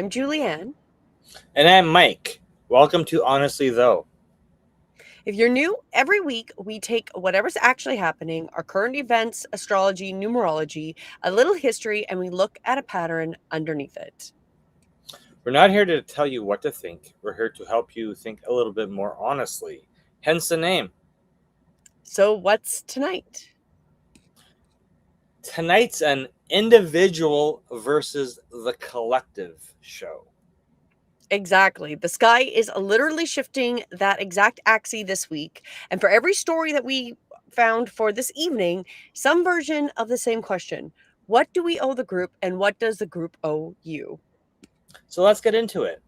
I'm Julianne. And I'm Mike. Welcome to Honestly Though. If you're new, every week we take whatever's actually happening, our current events, astrology, numerology, a little history, and we look at a pattern underneath it. We're not here to tell you what to think, we're here to help you think a little bit more honestly. Hence the name. So, what's tonight? Tonight's an individual versus the collective show. Exactly. The sky is literally shifting that exact axis this week. And for every story that we found for this evening, some version of the same question. What do we owe the group, and what does the group owe you? So let's get into it.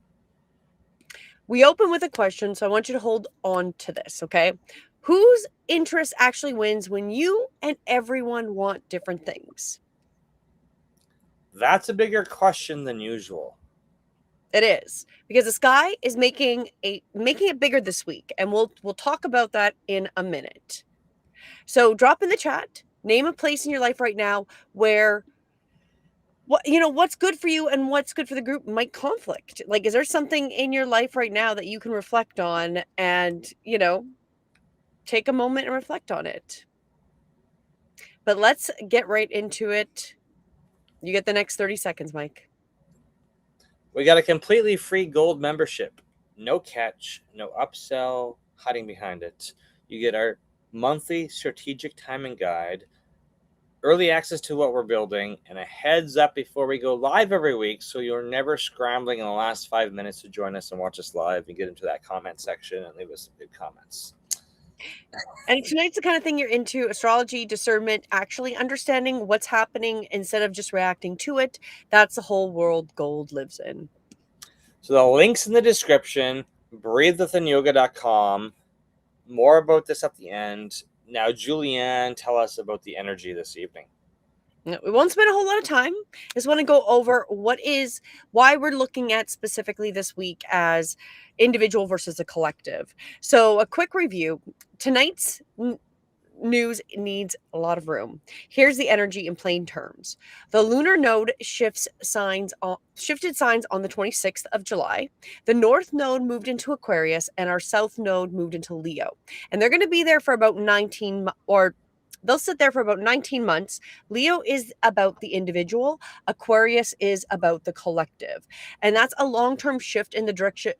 We open with a question, so I want you to hold on to this, okay? Whose interest actually wins when you and everyone want different things? That's a bigger question than usual. It is, because the sky is making it bigger this week, and we'll talk about that in a minute. So drop in the chat, name a place in your life right now where what's good for you and what's good for the group might conflict. Like, is there something in your life right now that you can reflect on and, take a moment and reflect on it? But let's get right into it. You get the next 30 seconds, Mike. We got a completely free gold membership. No catch, no upsell, hiding behind it. You get our monthly strategic timing guide, early access to what we're building, and a heads up before we go live every week, so you're never scrambling in the last 5 minutes to join us and watch us live and get into that comment section and leave us some good comments. And tonight's the kind of thing you're into: astrology, discernment, actually understanding what's happening instead of just reacting to it. That's the whole world gold lives in. So the link's in the description, breathewithinyoga.com. More about this at the end. Now, Julianne, tell us about the energy this evening. We won't spend a whole lot of time. Just want to go over why we're looking at specifically this week as individual versus a collective. So a quick review. Tonight's news needs a lot of room. Here's the energy in plain terms. The lunar node shifted signs on the 26th of July. The north node moved into Aquarius, and our south node moved into Leo. And they're going to be there for about 19 or they'll sit there for about 19 months. Leo is about the individual. Aquarius is about the collective. And that's a long-term shift in the direction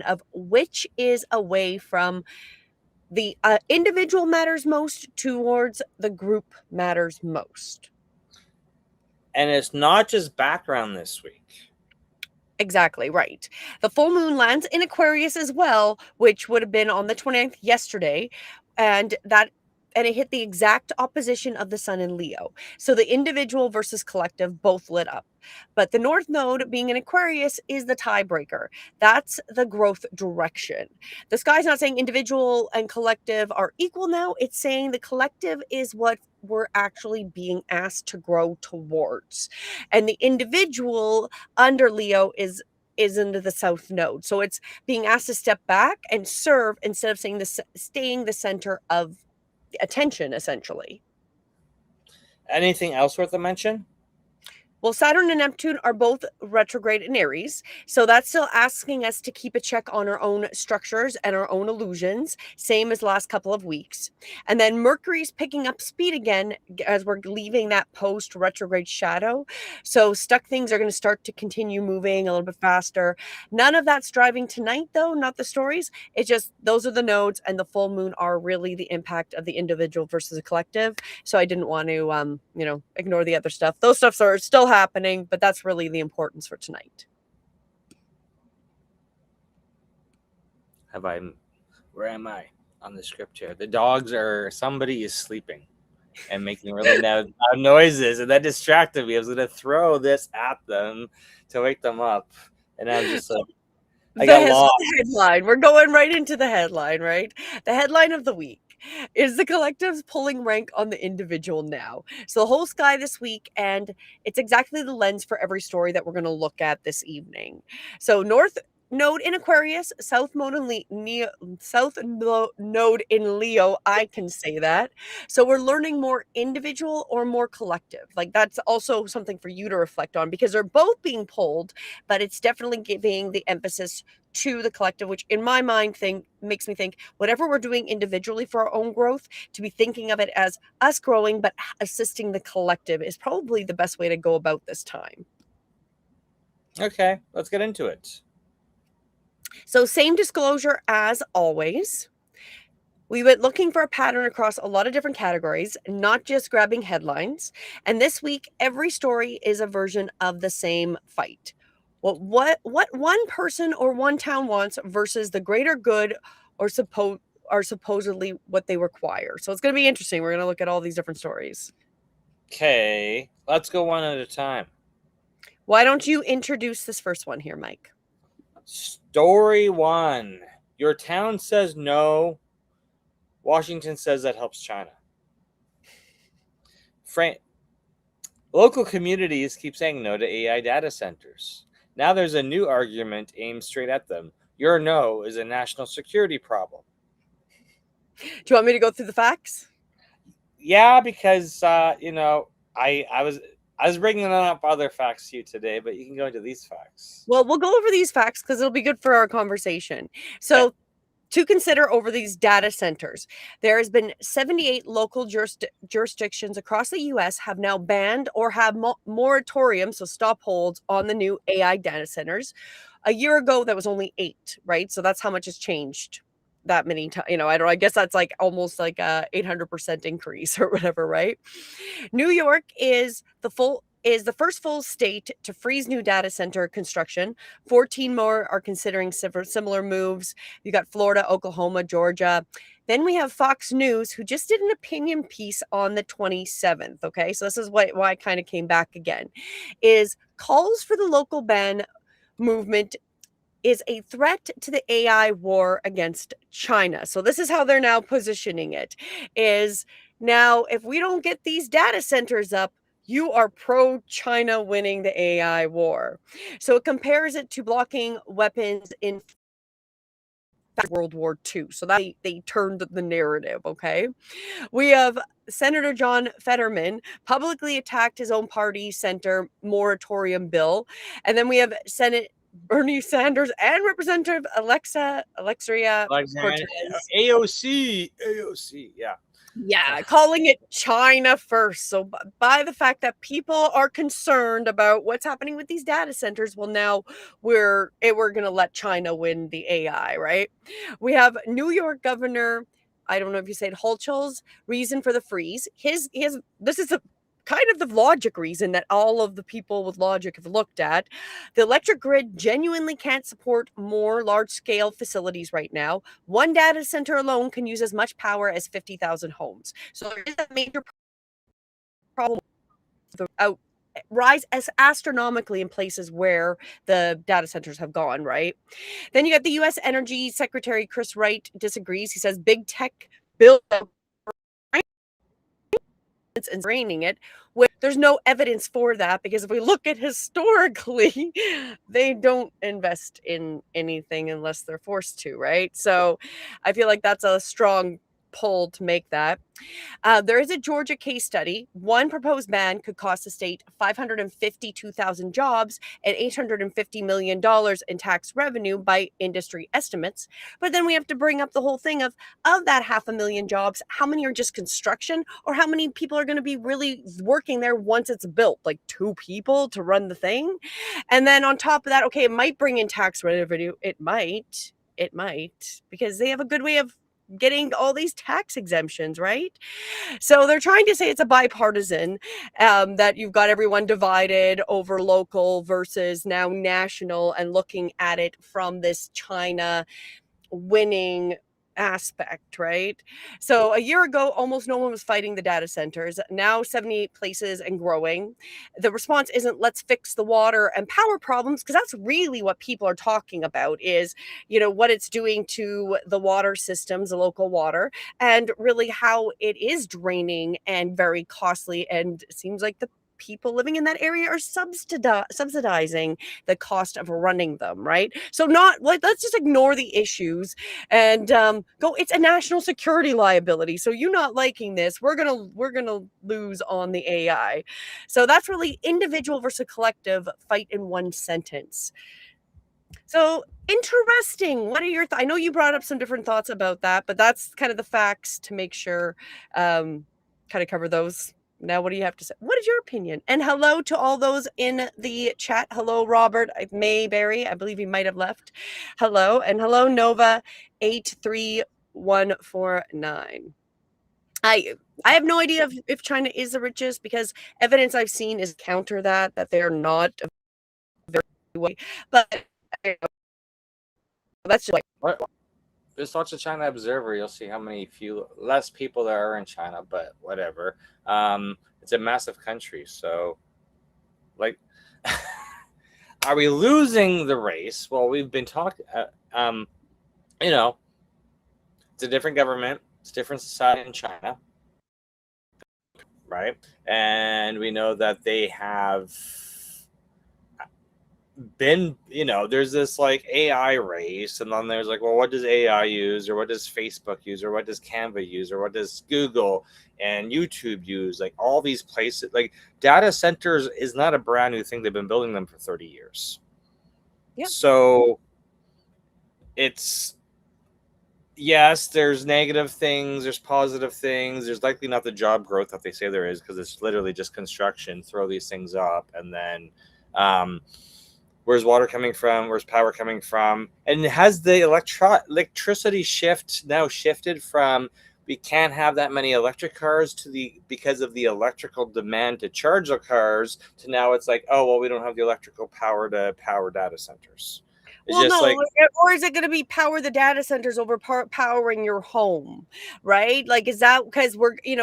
of which is away from the individual matters most towards the group matters most. And it's not just background this week. Exactly right. The full moon lands in Aquarius as well, which would have been on the 29th yesterday. And it hit the exact opposition of the sun in Leo. So the individual versus collective both lit up. But the North Node, being in Aquarius, is the tiebreaker. That's the growth direction. The sky's not saying individual and collective are equal now. It's saying the collective is what we're actually being asked to grow towards. And the individual under Leo is into the South Node. So it's being asked to step back and serve instead of staying the center of attention, essentially. Anything else worth a mention? Well, Saturn and Neptune are both retrograde in Aries, so that's still asking us to keep a check on our own structures and our own illusions, same as last couple of weeks. And then Mercury's picking up speed again as we're leaving that post-retrograde shadow. So stuck things are going to start to continue moving a little bit faster. None of that's driving tonight, though, not the stories. It's just those are the nodes, and the full moon are really the impact of the individual versus the collective. So I didn't want to, ignore the other stuff. Those stuffs are still happening, but that's really the importance for tonight. Where am I on the script here? The dogs somebody is sleeping and making really loud noises, and that distracted me. I was going to throw this at them to wake them up, and I'm just like, I got lost. The headline. We're going right into the headline, right? The headline of the week is the collective's pulling rank on the individual now. So the whole sky this week, and it's exactly the lens for every story that we're going to look at this evening. So North node in Aquarius, south node in Leo. I can say that. So we're learning more individual or more collective. Like that's also something for you to reflect on because they're both being pulled, but it's definitely giving the emphasis to the collective, which in my mind makes me think whatever we're doing individually for our own growth, to be thinking of it as us growing but assisting the collective is probably the best way to go about this time. Okay, let's get into it. So same disclosure as always. We went looking for a pattern across a lot of different categories, not just grabbing headlines. And this week, every story is a version of the same fight. What one person or one town wants versus the greater good or are supposedly what they require. So it's going to be interesting. We're going to look at all these different stories. Okay, let's go one at a time. Why don't you introduce this first one here, Mike? Story 1. Your town says no. Washington says that helps China. Local communities keep saying no to AI data centers. Now there's a new argument aimed straight at them. Your no is a national security problem. Do you want me to go through the facts? Yeah, because I was bringing up other facts to you today, but you can go into these facts. Well, we'll go over these facts because it'll be good for our conversation. So, Okay. to consider over these data centers, there has been 78 local jurisdictions across the U.S. have now banned or have moratoriums, so stop holds on the new AI data centers. A year ago, that was only 8, right? So that's how much has changed that many times. I guess that's like almost like a 800% increase or whatever, right? New York is the first full state to freeze new data center construction. 14 more are considering similar moves. You got Florida, Oklahoma, Georgia. Then we have Fox News, who just did an opinion piece on the 27th. Okay, so this is why I kind of came back again. Is calls for the local ban movement is a threat to the AI war against China. So this is how they're now positioning it. Is now if we don't get these data centers up, you are pro-China winning the AI war. So it compares it to blocking weapons in World War II. So that they turned the narrative, okay? We have Senator John Fetterman publicly attacked his own party center moratorium bill. And then we have Senate Bernie Sanders and Representative Alexia Alexander, Cortez. AOC, yeah. Yeah, calling it China first. So by the fact that people are concerned about what's happening with these data centers, well, now we're going to let China win the AI, right? We have New York Governor, I don't know if you said Hochul's reason for the freeze. This is a kind of the logic reason that all of the people with logic have looked at. The electric grid genuinely can't support more large-scale facilities right now. One data center alone can use as much power as 50,000 homes. So there is a major problem rise as astronomically in places where the data centers have gone, right? Then you got the US Energy Secretary Chris Wright disagrees. He says big tech build and draining it. There's no evidence for that because if we look at historically, they don't invest in anything unless they're forced to, right? So I feel like that's a strong pull to make that. There is a Georgia case study. One proposed ban could cost the state 552,000 jobs and $850 million in tax revenue by industry estimates. But then we have to bring up the whole thing of that 500,000 jobs, how many are just construction or how many people are going to be really working there once it's built? Like 2 people to run the thing? And then on top of that, okay, it might bring in tax revenue. It might, because they have a good way of getting all these tax exemptions, right? So they're trying to say it's a bipartisan, that you've got everyone divided over local versus now national and looking at it from this China winning aspect, right? So a year ago, almost no one was fighting the data centers. Now 78 places and growing. The response isn't let's fix the water and power problems, because that's really what people are talking about is, what it's doing to the water systems, the local water, and really how it is draining and very costly. And it seems like the people living in that area are subsidizing the cost of running them, right? So not like, let's just ignore the issues and go, it's a national security liability. So you not liking this, we're gonna lose on the AI. So that's really individual versus collective fight in one sentence. So interesting. What are your I know you brought up some different thoughts about that, but that's kind of the facts to make sure kind of cover those. Now, what do you have to say? What is your opinion? And hello to all those in the chat. Hello, Robert Mayberry. I believe he might have left. Hello. And hello, Nova 83149. I have no idea if China is the richest, because evidence I've seen is counter that they're not very way. But that's just like, What? Just watch the China Observer. You'll see how less people there are in China, but whatever. It's a massive country, so like, are we losing the race? Well, we've been talking. You know, it's a different government. It's a different society in China, right? And we know that they have been, there's this like AI race, and then there's like, well, what does AI use, or what does Facebook use, or what does Canva use, or what does Google and YouTube use? Like all these places, like data centers is not a brand new thing. They've been building them for 30 years. Yeah. So it's, yes, there's negative things, there's positive things, there's likely not the job growth that they say there is, because it's literally just construction, throw these things up, and then where's water coming from? Where's power coming from? And has the electricity shifted from, we can't have that many electric cars because of the electrical demand to charge the cars, to now it's like, oh, well, we don't have the electrical power to power data centers. It's well, just no, like, or is it going to be power the data centers over powering your home, right? Like, is that because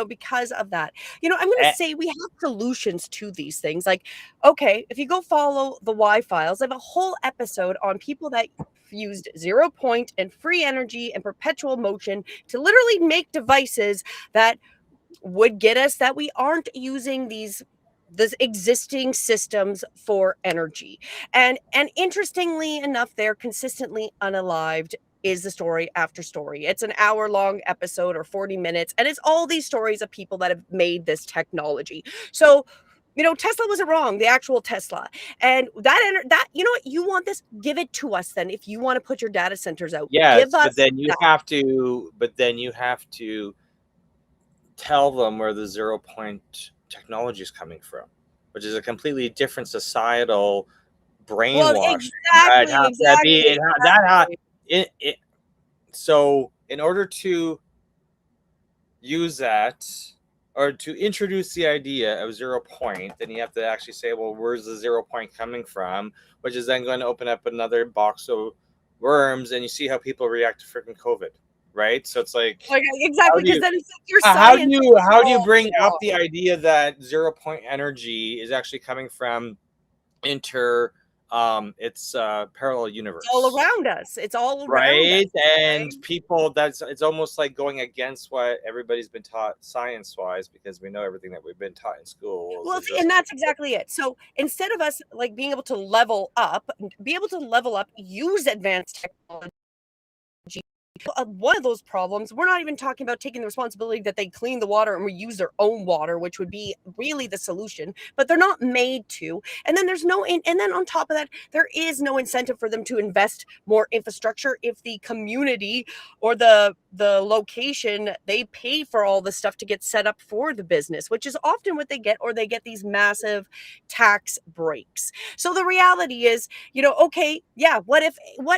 because of that? I'm going to say we have solutions to these things. Like, okay, if you go follow the Y Files, I have a whole episode on people that used 0 point and free energy and perpetual motion to literally make devices that would get us that we aren't using these existing systems for energy. And interestingly enough, they're consistently unalived is the story after story. It's an hour-long episode or 40 minutes, and it's all these stories of people that have made this technology. So Tesla wasn't wrong, the actual Tesla. And that you know what, you want this, give it to us then. If you want to put your data centers out, yes, give us but then you have to tell them where the 0 point technology is coming from, which is a completely different societal brainwash. So in order to use that, or to introduce the idea of 0 point, then you have to actually say, well, where's the 0 point coming from, which is then going to open up another box of worms, and you see how people react to freaking COVID, right? So it's like exactly, because then it's like your how science. do you bring up the idea that 0 point energy is actually coming from it's parallel universe, it's all around us, it's all around right? us, and right? people, it's almost like going against what everybody's been taught science wise, because we know everything that we've been taught in school. Well, and that's exactly it. So instead of us like being able to level up, use advanced technology. One of those problems, we're not even talking about taking the responsibility that they clean the water and reuse their own water, which would be really the solution, but they're not made to. And then and then on top of that, there is no incentive for them to invest more infrastructure if the community or the location, they pay for all the stuff to get set up for the business, which is often what they get, or they get these massive tax breaks. So the reality is, okay, yeah, what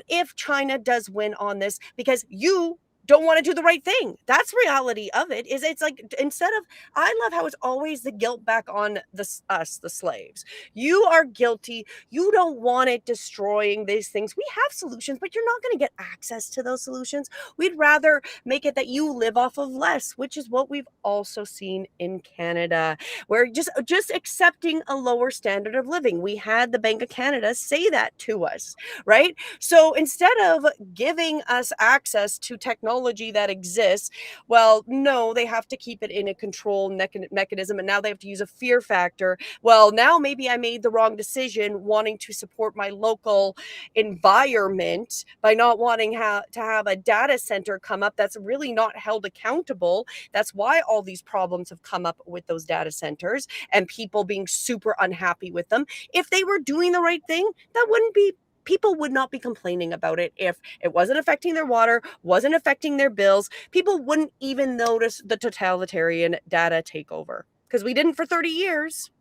if China does win on this because you don't want to do the right thing? That's reality of it. Is it's like, instead of, I love how it's always the guilt back on the slaves. You are guilty. You don't want it destroying these things. We have solutions, but you're not going to get access to those solutions. We'd rather make it that you live off of less, which is what we've also seen in Canada, where just accepting a lower standard of living. We had the Bank of Canada say that to us, right? So instead of giving us access to technology technology that exists. Well, no, they have to keep it in a control mechanism, and now they have to use a fear factor. Well, now maybe I made the wrong decision wanting to support my local environment by not wanting to have a data center come up that's really not held accountable. That's why all these problems have come up with those data centers and people being super unhappy with them. If they were doing the right thing, that wouldn't be, people would not be complaining about it. If it wasn't affecting their water, wasn't affecting their bills, people wouldn't even notice the totalitarian data takeover, because we didn't for 30 years.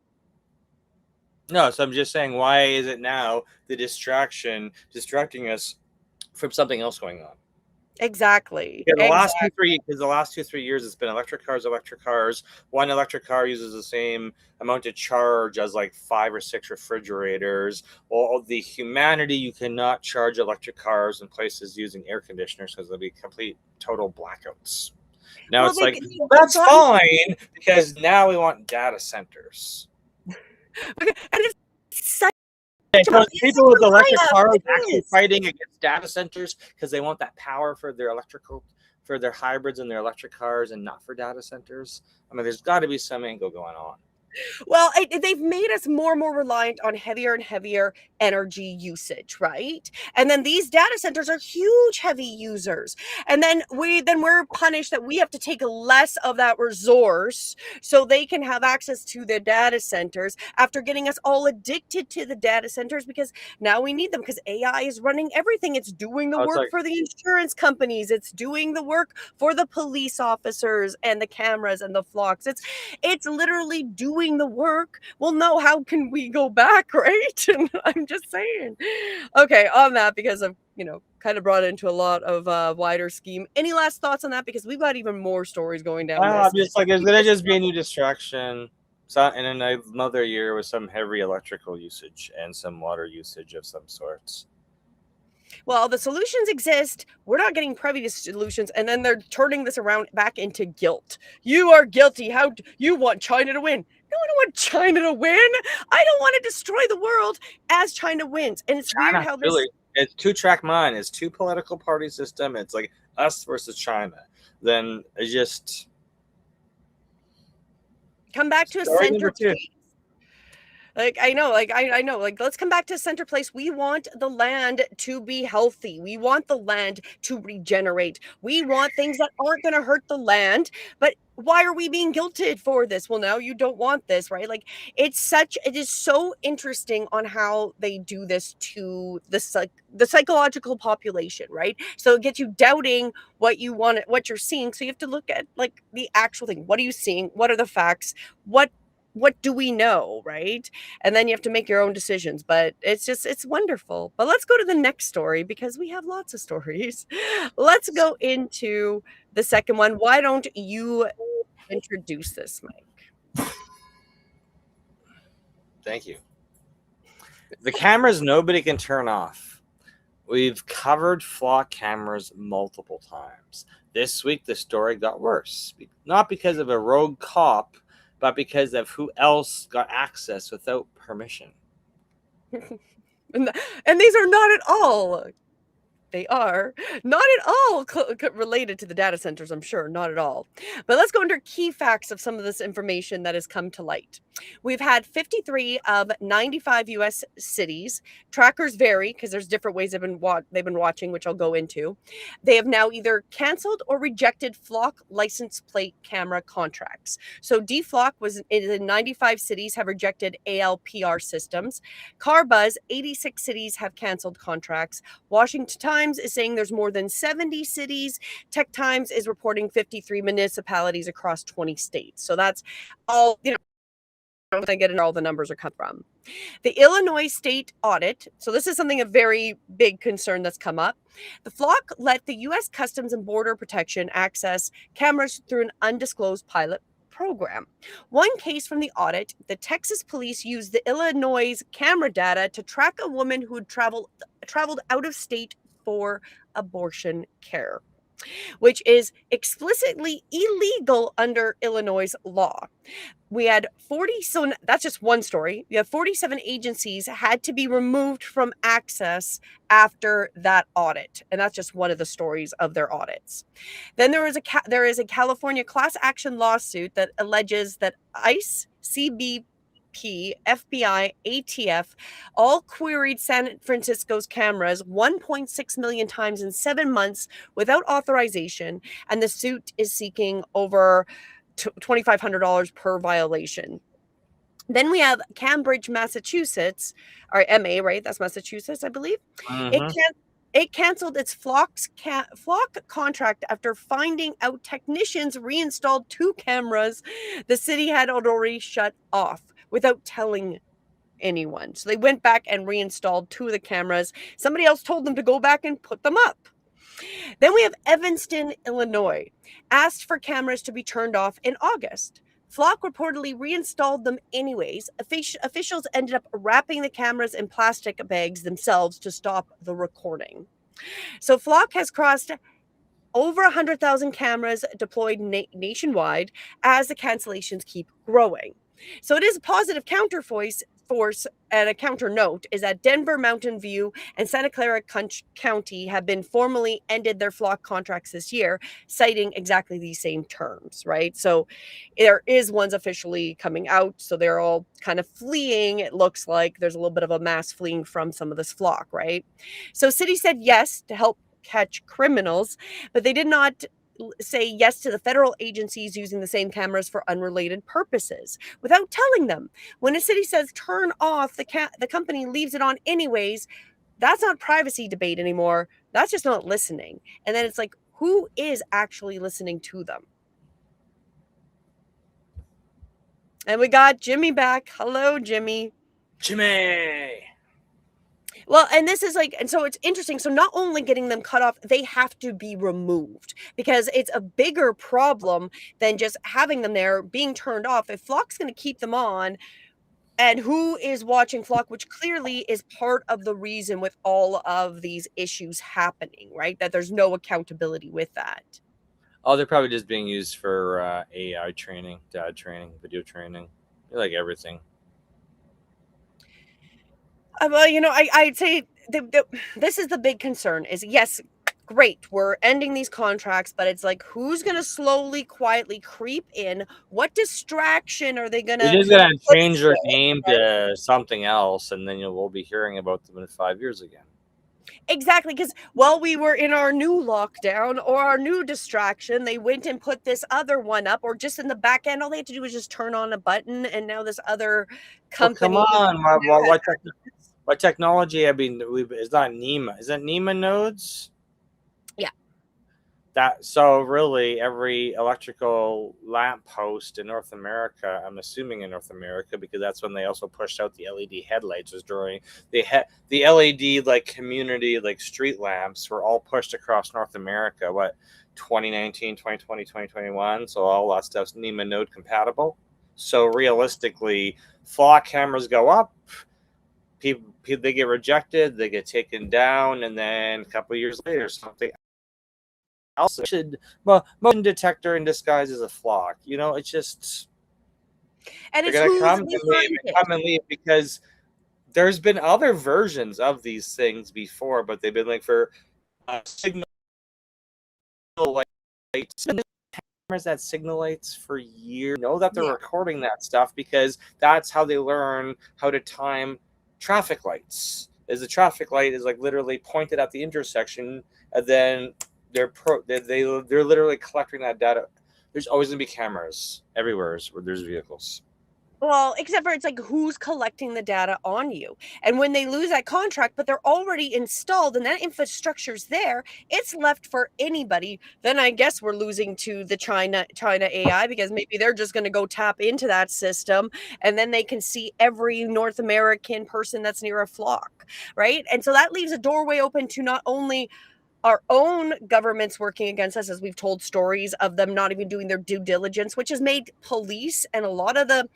No, so I'm just saying, why is it now the distracting us from something else going on? Exactly. Yeah, Exactly. the last 2-3 years, it's been electric cars, electric cars. One electric car uses the same amount of charge as like 5 or 6 refrigerators. Well, the humanity, you cannot charge electric cars in places using air conditioners because there'll be complete total blackouts. Now Well, it's like, well, that's gotten, fine because now we want data centers. and it's such Okay, a so people with electric Maya, cars it actually is. fighting against data centers because they want that power for their hybrids and their electric cars, and not for data centers. I mean, there's got to be some angle going on. Well, they've made us more and more reliant on heavier and heavier energy usage, right? And then these data centers are huge heavy users. And then we're punished that we have to take less of that resource so they can have access to the data centers after getting us all addicted to the data centers, because now we need them because AI is running everything. It's doing the Oh, it's work like, for the insurance companies. It's doing the work for the police officers and the cameras and the flocks. It's literally doing the work. Well, no, how can we go back, right? And I'm just saying. Okay, on that, because I've, kind of brought into a lot of wider scheme. Any last thoughts on that? Because we've got even more stories going down I'm this. just like, there's gonna just be a new distraction. So, and then another year with some heavy electrical usage and some water usage of some sorts. Well, the solutions exist. We're not getting privy to solutions, and then they're turning this around back into guilt. You are guilty. How you want China to win? No, I don't want China to win. I don't want to destroy the world as China wins. And it's weird China, how this. really, it's two-track mind. It's two political party system. It's like us versus China. Then it's just Come back to a story number center two. place. I know, let's come back to center place. We want the land to be healthy. We want the land to regenerate. We want things that aren't going to hurt the land. But why are we being guilted for this? Well, now you don't want this, right? Like, it is so interesting on how they do this to the psychological population, right? So it gets you doubting what you want, what you're seeing. So you have to look at like the actual thing. What are you seeing? What are the facts? What do we know, right? And then you have to make your own decisions. But it's wonderful. But let's go to the next story because we have lots of stories. Let's go into the second one. Why don't you introduce this, Mike? Thank you. The cameras nobody can turn off. We've covered flock cameras multiple times. This week, the story got worse. Not because of a rogue cop, but because of who else got access without permission. And these are not at all. They are not at all related to the data centers, I'm sure, not at all. But let's go into key facts of some of this information that has come to light. We've had 53 of 95 US cities. Trackers vary because there's different ways they've been watching, which I'll go into. They have now either canceled or rejected flock license plate camera contracts. So DFlock was in 95 cities have rejected ALPR systems. CarBuzz, 86 cities have canceled contracts. Washington Times is saying there's more than 70 cities. Tech Times is reporting 53 municipalities across 20 states. So that's all, I'm going to get into all the numbers are come from. The Illinois state audit. So this is something a very big concern that's come up. The flock let the U.S. Customs and Border Protection access cameras through an undisclosed pilot program. One case from the audit, the Texas police used the Illinois camera data to track a woman who had traveled out of state for abortion care. which is explicitly illegal under Illinois law. We had 40, so that's just one story. We have 47 agencies had to be removed from access after that audit, and that's just one of the stories of their audits. Then there is a California class action lawsuit that alleges that ICE, CBP, FBI, ATF all queried San Francisco's cameras 1.6 million times in 7 months without authorization, and the suit is seeking over $2,500 per violation. Then we have Cambridge, Massachusetts, or MA, right? That's Massachusetts, I believe. It Mm-hmm. can it canceled its flock contract after finding out technicians reinstalled 2 cameras the city had already shut off without telling anyone. So they went back and reinstalled 2 of the cameras. Somebody else told them to go back and put them up. Then we have Evanston, Illinois, asked for cameras to be turned off in August. Flock reportedly reinstalled them anyways. Officials ended up wrapping the cameras in plastic bags themselves to stop the recording. So Flock has crossed over 100,000 cameras deployed nationwide as the cancellations keep growing. So it is a positive counterforce and a counter note is that Denver, Mountain View, and Santa Clara County have been formally ended their flock contracts this year, citing exactly these same terms, right? So there is ones officially coming out. So they're all kind of fleeing. It looks like there's a little bit of a mass fleeing from some of this flock, right? So city said yes to help catch criminals, but they did not say yes to the federal agencies using the same cameras for unrelated purposes without telling them. When a city says turn off, the company leaves it on anyways. That's not privacy debate anymore. That's just not listening. And then it's like, who is actually listening to them? And we got Jimmy back. Hello, Jimmy. Jimmy. Well, and this is like, and so it's interesting. So not only getting them cut off, they have to be removed because it's a bigger problem than just having them there being turned off. If Flock's going to keep them on, and who is watching Flock, which clearly is part of the reason with all of these issues happening, right? That there's no accountability with that. Oh, they're probably just being used for AI training, data training, video training, like everything. Well, I'd say this is the big concern is yes, great, we're ending these contracts, but it's like, who's going to slowly, quietly creep in? What distraction are they going They're to just gonna put change in their it, name right? to something else, and then we'll be hearing about them in 5 years again. Exactly, because while we were in our new lockdown or our new distraction, they went and put this other one up, or just in the back end, all they had to do was just turn on a button, and now this other Well, come company on, now has access. what technology? I mean, it's not NEMA. Is it NEMA nodes? Yeah. That so really every electrical lamp post in North America, I'm assuming in North America, because that's when they also pushed out the LED headlights, was during the LED like community like street lamps were all pushed across North America. What 2019, 2020, 2021. So all that stuff's NEMA node compatible. So realistically, flock cameras go up, people they get rejected, they get taken down, and then a couple of years later something else should, well, motion detector in disguise as a flock. It's just And they're it's gonna who's come and leave behind and it. come and leave because there's been other versions of these things before, but they've been like for signal lights. Cameras that signal lights for years know that they're Yeah. recording that stuff because that's how they learn how to time traffic lights. Is the traffic light is like literally pointed at the intersection, and then they're literally collecting that data. There's always gonna be cameras everywhere where there's vehicles. Well, except for it's like who's collecting the data on you. And when they lose that contract, but they're already installed and that infrastructure's there, it's left for anybody. Then I guess we're losing to the China AI because maybe they're just going to go tap into that system and then they can see every North American person that's near a flock, right? And so that leaves a doorway open to not only our own governments working against us, as we've told stories of them not even doing their due diligence, which has made police and a lot of the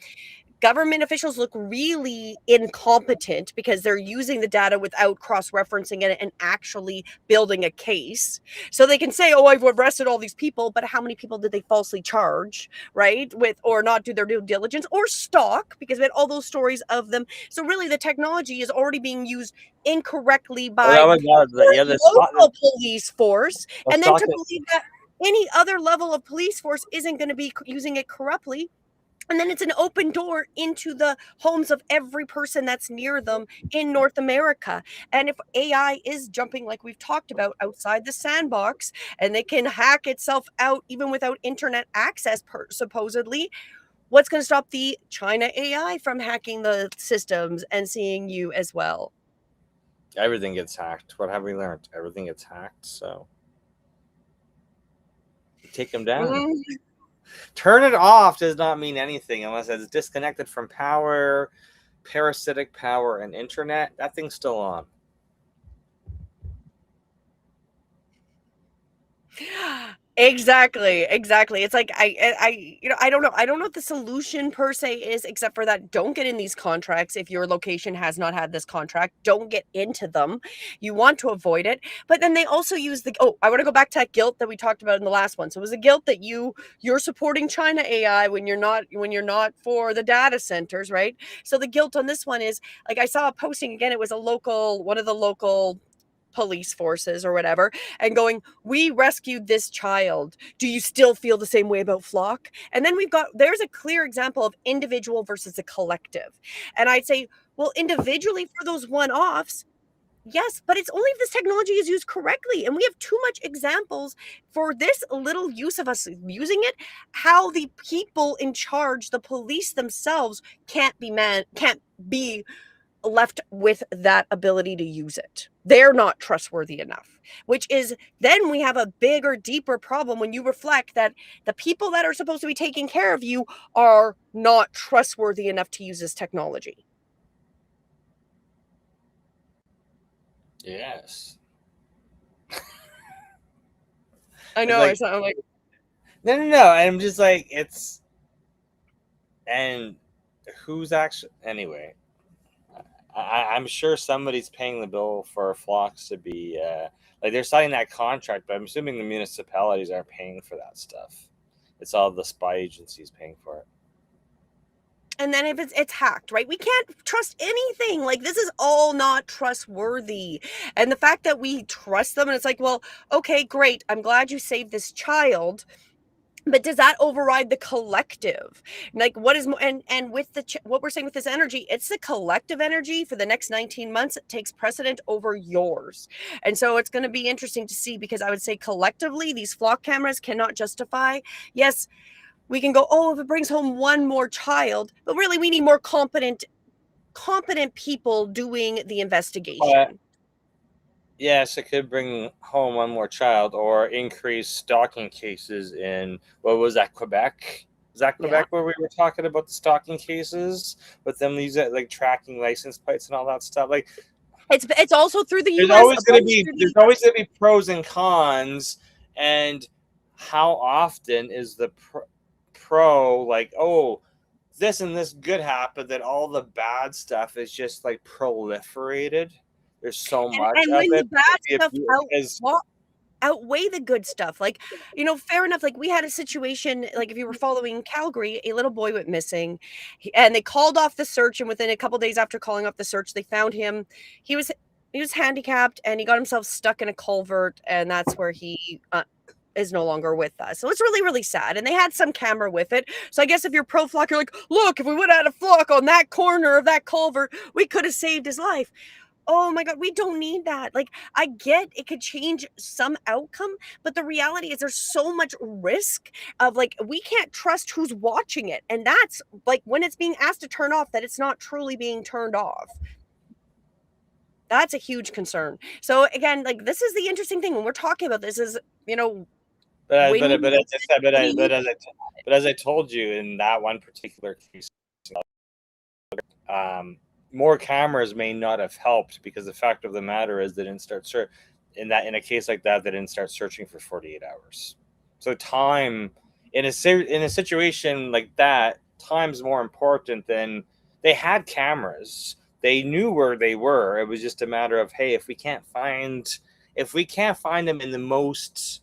government officials look really incompetent because they're using the data without cross-referencing it and actually building a case. So they can say, oh, I've arrested all these people, but how many people did they falsely charge, right? With, or not do their due diligence or stalk, because we had all those stories of them. So really the technology is already being used incorrectly by Oh my God, local police force. the And then to stock believe that any other level of police force isn't going to be using it corruptly. And then it's an open door into the homes of every person that's near them in North America. And if AI is jumping, like we've talked about, outside the sandbox, and they can hack itself out even without internet access, supposedly, what's going to stop the China AI from hacking the systems and seeing you as well? everything gets hacked. What have we learned? Everything gets hacked. So take them down. Mm. Turn it off does not mean anything unless it's disconnected from power, parasitic power, and internet. That thing's still on. Exactly, exactly. It's like I don't know. I don't know what the solution per se is, except for that don't get in these contracts if your location has not had this contract. Don't get into them. You want to avoid it. But then they also use the I want to go back to that guilt that we talked about in the last one. So it was a guilt that you're supporting China AI when you're not for the data centers, right? So the guilt on this one is like I saw a posting again, it was one of the local police forces or whatever, and going, we rescued this child, do you still feel the same way about flock? And then there's a clear example of individual versus a collective. And I'd say, well, individually for those one-offs, yes, but it's only if this technology is used correctly. And we have too much examples for this little use of us using it, how the people in charge, the police themselves, can't be left with that ability to use it. They're not trustworthy enough, which is then we have a bigger, deeper problem when you reflect that the people that are supposed to be taking care of you are not trustworthy enough to use this technology. Yes. I It's know. I like sound like no. I'm just like and who's actually anyway. I'm sure somebody's paying the bill for flocks to be like they're signing that contract, but I'm assuming the municipalities aren't paying for that stuff. It's all the spy agencies paying for it. and then if it's hacked, right? We can't trust anything. Like this is all not trustworthy. And the fact that we trust them and it's like, well, okay, great. I'm glad you saved this child. But does that override the collective? Like what is and with what we're saying with this energy, it's the collective energy for the next 19 months that takes precedent over yours. And so it's going to be interesting to see, because I would say collectively these flock cameras cannot justify, yes, we can go, oh, if it brings home one more child, but really we need more competent people doing the investigation. Yes, it could bring home one more child or increase stalking cases in what was that, Quebec? Is that Yeah. Quebec where we were talking about the stalking cases with them using like tracking license plates and all that stuff? Like It's also through the US, a bunch through there's the always gonna be pros and cons, and how often is the pro like, oh, this and this good happened, that all the bad stuff is just like proliferated. There's so much and of when the it bad stuff because outweigh the good stuff. Like, fair enough. Like we had a situation, like if you were following Calgary, a little boy went missing and they called off the search. And within a couple days after calling off the search, they found him. He was, he was handicapped and he got himself stuck in a culvert. And that's where he is no longer with us. So it's really, really sad. And they had some camera with it. So I guess if you're pro flock, you're like, look, if we would have had a flock on that corner of that culvert, we could have saved his life. Oh my God, we don't need that. Like, I get it could change some outcome, but the reality is there's so much risk of like, we can't trust who's watching it. And that's like when it's being asked to turn off, that it's not truly being turned off. That's a huge concern. So again, like this is the interesting thing when we're talking about this is, when you but as I said, what do you but as I told you in that one particular case, um, more cameras may not have helped because the fact of the matter is they didn't start in a case like that they didn't start searching for 48 hours. So time in a situation like that, times more important than they had cameras. They knew where they were. It was just a matter of, hey, if we can't find them in the most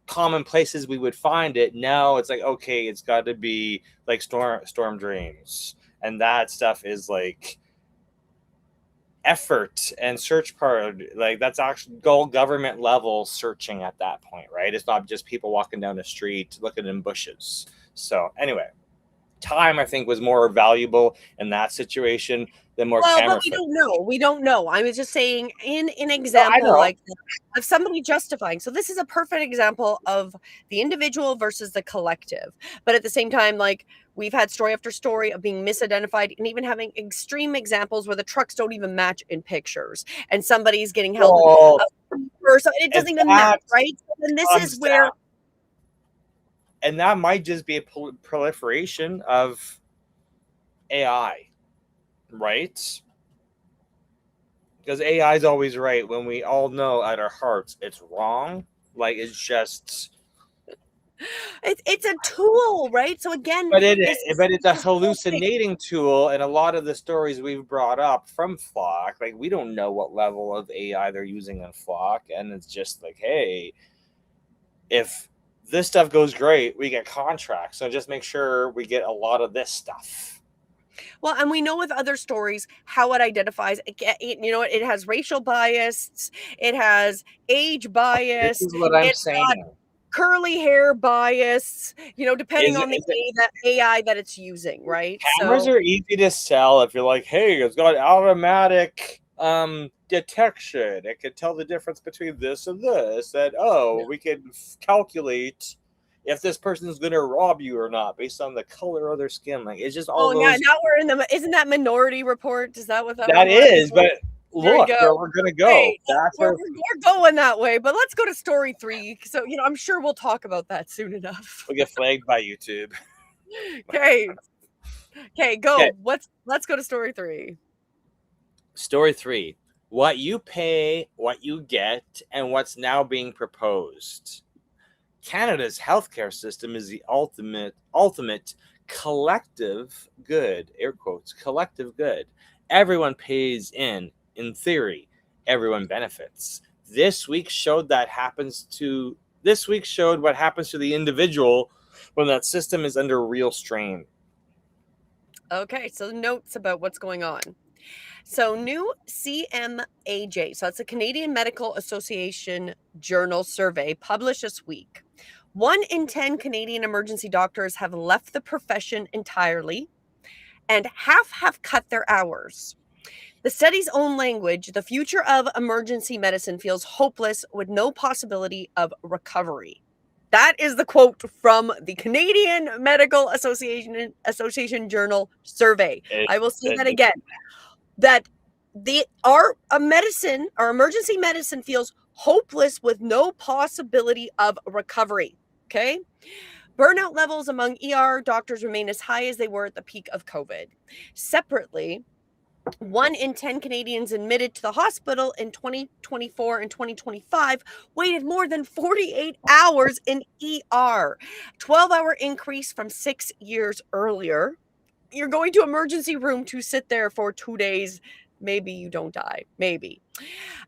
common places we would find it, now it's like, okay, it's got to be like storm drains, and that stuff is like effort and search part. Like that's actually government level searching at that point, right? It's not just people walking down the street looking in bushes. So anyway, time I think was more valuable in that situation than more Well, camera but we footage. don't know. We don't know. I was just saying in an No, I example know. like that, of somebody justifying. So this is a perfect example of the individual versus the collective. But at the same time, like we've had story after story of being misidentified and even having extreme examples where the trucks don't even match in pictures and somebody's getting held Well, or so it if doesn't even match, that right? So then this is comes where down, and that might just be a proliferation of AI, right? Because AI is always right when we all know at our hearts it's wrong. Like it's just, it's a tool, right? So again, but this is it's a this whole thing. hallucinating tool, and a lot of the stories we've brought up from Flock, like we don't know what level of AI they're using on Flock, and it's just like, hey, if this stuff goes great, we get contracts, so just make sure we get a lot of this stuff. Well, and we know with other stories how it identifies. You know, it has racial bias, it has age This bias, is what I'm it's got saying. curly hair bias. You know, depending on the Is it AI that it's using, right? cameras So, are easy to sell if you're like, hey, it's got automatic detection. It can tell the difference between this and this. That we can calculate if this person is going to rob you or not based on the color of their skin. Like it's just all oh yeah, those. now we're in the. Isn't that Minority Report? Is that what that one That was? is, but There you look go. where we're gonna go. Hey, That's we're, where we're, we're going that way, but let's go to story 3. So, you know, I'm sure we'll talk about that soon enough. we get flagged by YouTube. Okay. Okay, Okay, go. Let's go to story 3. story 3: what you pay, what you get, and what's now being proposed. Canada's healthcare system is the ultimate collective good, air quotes, collective good. Everyone pays in theory, everyone benefits. This week showed what happens to the individual when that system is under real strain. Okay, so notes about what's going on. So, new CMAJ, so that's a Canadian Medical Association journal survey published this week. 1 in 10 Canadian emergency doctors have left the profession entirely, and half have cut their hours. The study's own language, the future of emergency medicine feels hopeless with no possibility of recovery. That is the quote from the Canadian Medical Association Journal survey. It, I will say it, that again. That our emergency medicine feels hopeless with no possibility of recovery. Okay. Burnout levels among ER doctors remain as high as they were at the peak of COVID. Separately, 1 in 10 Canadians admitted to the hospital in 2024 and 2025 waited more than 48 hours in ER, 12-hour increase from 6 years earlier. You're going to emergency room to sit there for 2 days. Maybe you don't die. Maybe.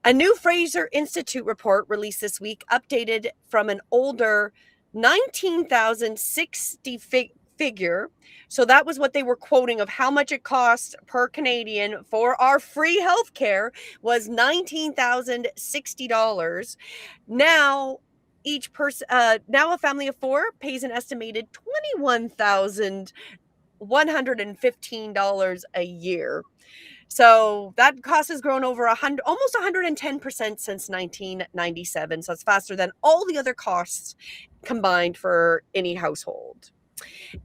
A new Fraser Institute report released this week, updated from an older 19,060 figure. So that was what they were quoting of how much it costs per Canadian for our free healthcare was $19,060. Now each person now a family of 4 pays an estimated $21,115 a year. So that cost has grown over almost 110% since 1997. So it's faster than all the other costs combined for any household.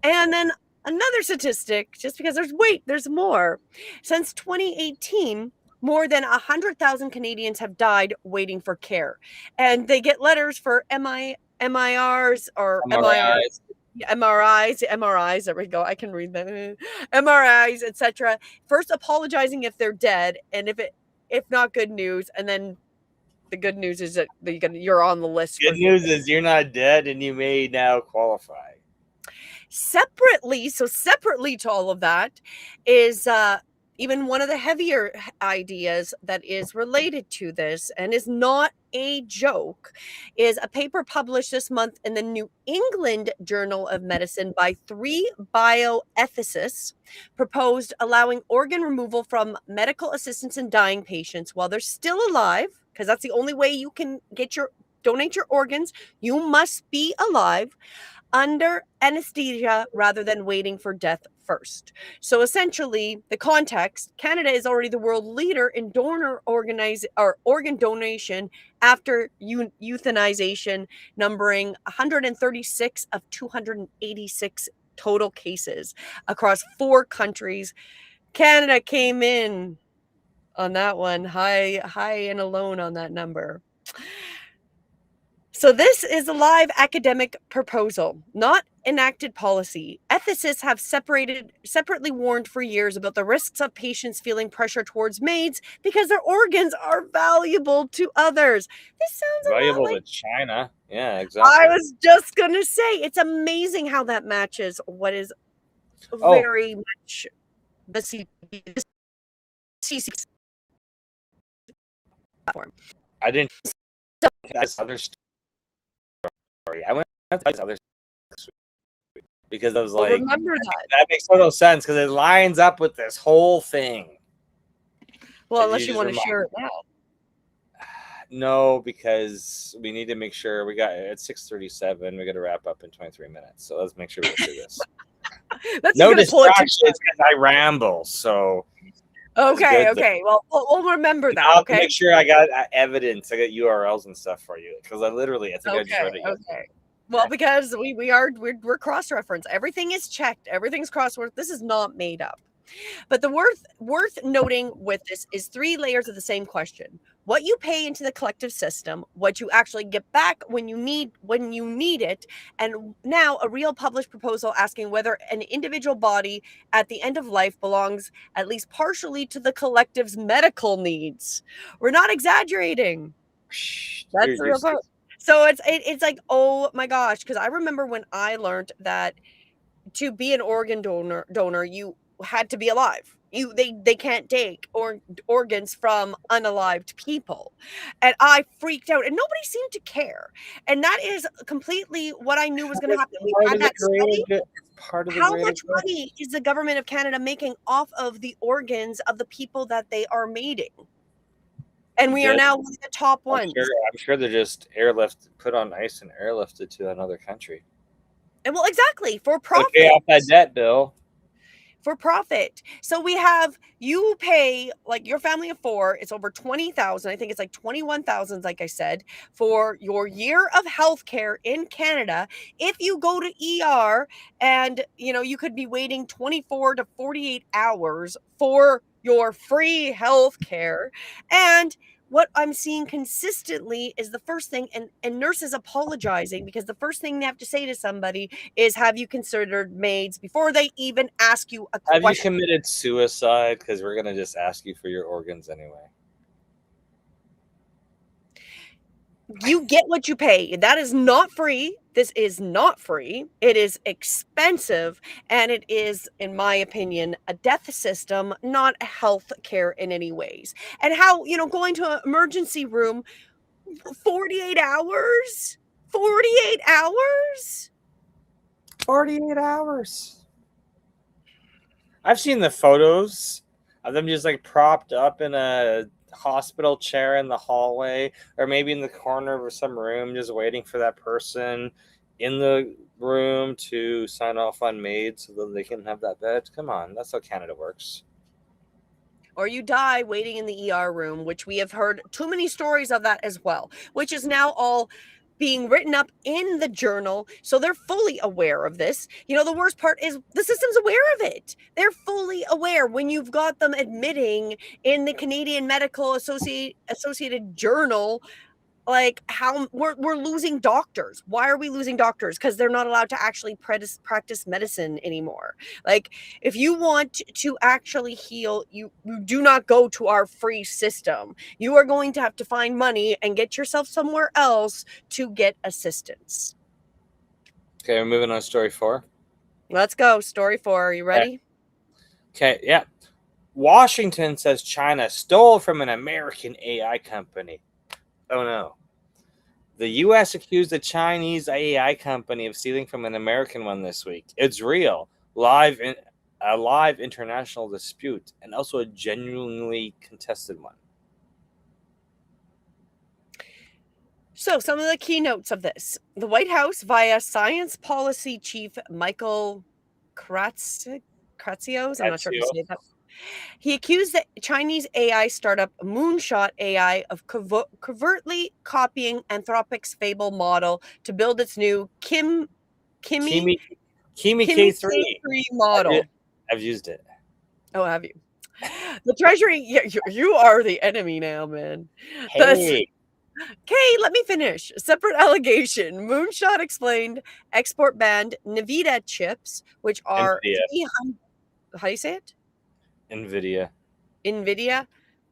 And then another statistic, just because there's more. Since 2018, more than 100,000 Canadians have died waiting for care. And they get letters for MIRs or MIR MRIs. MRIs, there we go. I can read that. MRIs, etc. First apologizing if they're dead, and if not, good news, and then the good news is that you're on the list. Good news is you're not dead and you may now qualify. Separately to all of that is even one of the heavier ideas that is related to this and is not a joke is a paper published this month in the New England Journal of Medicine by 3 bioethicists proposed allowing organ removal from medical assistants in dying patients while they're still alive, because that's the only way you can donate your organs. You must be alive under anesthesia rather than waiting for death first. So essentially, the context, Canada is already the world leader in organ donation after euthanization, numbering 136 of 286 total cases across 4 countries. Canada came in on that one high and alone on that number. So this is a live academic proposal, not enacted policy. Ethicists have separately warned for years about the risks of patients feeling pressure towards maids because their organs are valuable to others. This sounds a lot Valuable like to China. Yeah, I exactly. was just going to say. It's amazing how that matches what is Oh, very much the CC platform. I didn't So, this other story. I went to this other story because I was like, remember that. that makes total sense because it lines up with this whole thing. Well, And unless you just want to remind- share it now. No, because we need to make sure we got at 6:37. We got to wrap up in 23 minutes. So let's make sure we get through this. That's No gonna pull it distractions because I ramble. So Okay, good, okay. Well, we'll remember that. I'll have to Okay. make sure I got evidence. I got URLs and stuff for you because I think I just read Okay. it. Yesterday. Okay. Well, because we're cross reference. Everything is checked. Everything's cross. This is not made up. But the worth noting with this is 3 layers of the same question. What you pay into the collective system, what you actually get back when you need it, and now a real published proposal asking whether an individual body at the end of life belongs at least partially to the collective's medical needs. We're not exaggerating. That's the real quote. So it's like, oh my gosh, because I remember when I learned that to be an organ donor, you had to be alive. They can't take organs from unalived people, and I freaked out, and nobody seemed to care. And that is completely what I knew was going to happen. We had that study. How much money is the government of Canada making off of the organs of the people that they are mating? And we are now one of the top ones. I'm sure they're just put on ice and airlifted to another country. And well, exactly, for profit. Pay off that debt, Bill. For profit. So we have, you pay, like your family of 4, it's over 20,000. I think it's like 21,000, like I said, for your year of healthcare in Canada. If you go to ER and, you could be waiting 24 to 48 hours for your free healthcare. And what I'm seeing consistently is the first thing, and nurses apologizing because the first thing they have to say to somebody is, have you considered maids, before they even ask you a question. Have you committed suicide? Because we're going to just ask you for your organs anyway. You get what you pay. That is not free. This is not free. It is expensive. And it is, in my opinion, a death system, not health care in any ways. And how, going to an emergency room 48 hours? 48 hours? 48 hours. I've seen the photos of them just like propped up in a hospital chair in the hallway, or maybe in the corner of some room, just waiting for that person in the room to sign off on maids so that they can have that bed. Come on, that's how Canada works. Or you die waiting in the ER room, which we have heard too many stories of that as well, which is now all being written up in the journal. So they're fully aware of this. The worst part is the system's aware of it. They're fully aware when you've got them admitting in the Canadian Medical Associated Journal, like, how we're losing doctors. Why are we losing doctors? Because they're not allowed to actually practice medicine anymore. Like, if you want to actually heal, you do not go to our free system. You are going to have to find money and get yourself somewhere else to get assistance. Okay, we're moving on to story 4. Let's go. Story 4. Are you ready? Okay, yeah. Washington says China stole from an American AI company. Oh no. The U.S. accused a Chinese AI company of stealing from an American one this week. It's real. A live international dispute, and also a genuinely contested one. So, some of the keynotes of this: the White House, via Science Policy Chief Michael Kratzios, I'm not sure how to say that. He accused the Chinese AI startup Moonshot AI of covertly copying Anthropic's Fable model to build its new Kimi Kimi Kimi Kimi K3. K3 model. I've used it. Oh, have you? The Treasury, you are the enemy now, man. Hey, Okay, let me finish. Separate allegation. Moonshot explained export banned NVIDIA chips, which are Nvidia, 300. How do you say it? Nvidia, NVIDIA.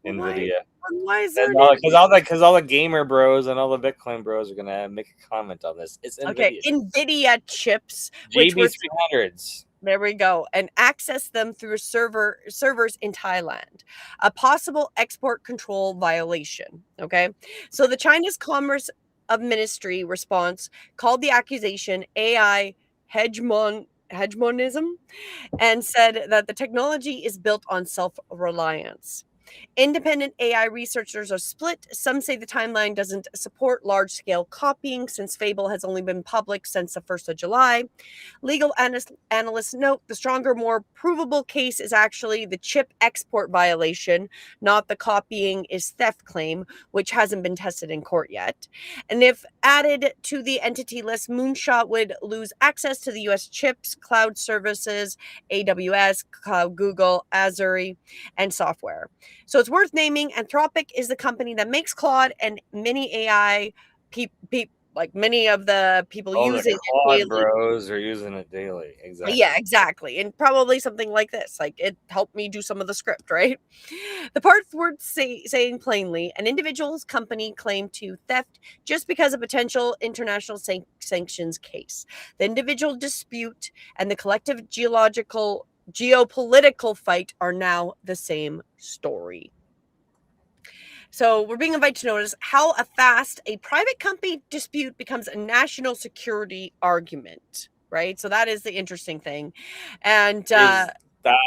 Well, why? Nvidia. Why is there And an all the gamer bros and all the Bitcoin bros are gonna make a comment on this. It's Okay, Nvidia. NVIDIA chips, which were JB300s. there we go, and access them through servers in Thailand. A possible export control violation. Okay, so the China's Commerce of Ministry response called the accusation AI hegemonism and said that the technology is built on self reliance. Independent AI researchers are split. Some say the timeline doesn't support large scale copying since Fable has only been public since the 1st of July. Legal analysts note the stronger, more provable case is actually the chip export violation, not the copying is theft claim, which hasn't been tested in court yet. And if added to the entity list, Moonshot would lose access to the US chips, cloud services, AWS, Cloud Google, Azure, and software. So it's worth naming Anthropic is the company that makes Claude and many AI like many of the people All the using it Claude daily. bros are using it daily. Yeah, Exactly. exactly. And probably something like this. Like it helped me do some of the script, right? The part worth saying plainly: an individual's company claimed to theft just because of potential international sanctions case. The individual dispute and the collective geopolitical fight are now the same story. So we're being invited to notice how fast a private company dispute becomes a national security argument, right? So that is the interesting thing. And Is that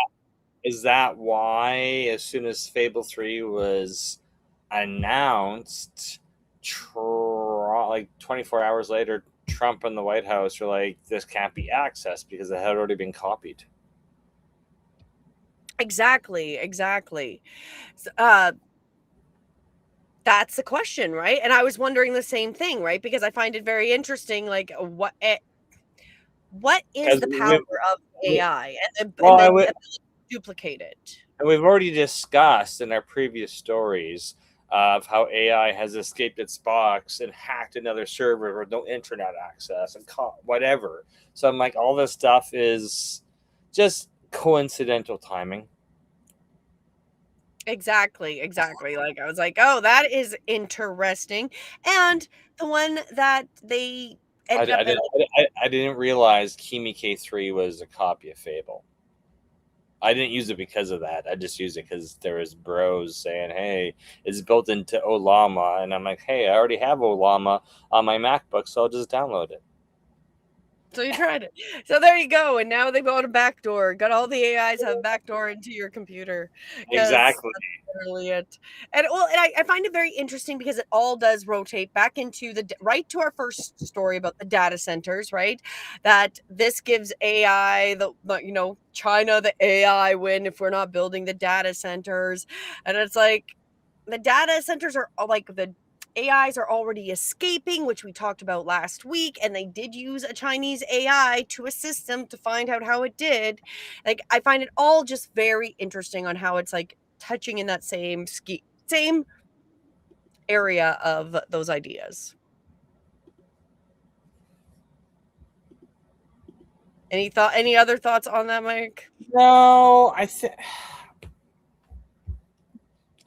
is that why as soon as Fable 3 was announced, like 24 hours later, Trump and the White House were like, this can't be accessed because it had already been copied. exactly. That's the question, right? And I was wondering the same thing, right? Because I find it very interesting, like what is Because the power of AI and well, the ability to duplicate it? and we've already discussed in our previous stories of how AI has escaped its box and hacked another server with no internet access and whatever. So I'm like, all this stuff is just coincidental timing. Exactly. Like I was like, oh, that is interesting. And the one that they I, ended up I didn't I didn't realize Kimi K3 was a copy of Fable. I didn't use it because of that. I just used it because there was bros saying, "Hey, it's built into Olama," and I'm like, "Hey, I already have Olama on my MacBook, so I'll just download it." so you tried it. So there you go. And now they've got a backdoor. Got all the AIs have a backdoor into your computer because Exactly. that's literally it. And well, and I find it very interesting because it all does rotate back into right to our first story about the data centers, right? That this gives AI China the AI win if we're not building the data centers, and it's like the data centers are like the AIs are already escaping, which we talked about last week, and they did use a Chinese AI to assist them to find out how it did. Like I find it all just very interesting on how it's like touching in that same area of those ideas. Any other thoughts on that, Mike? No,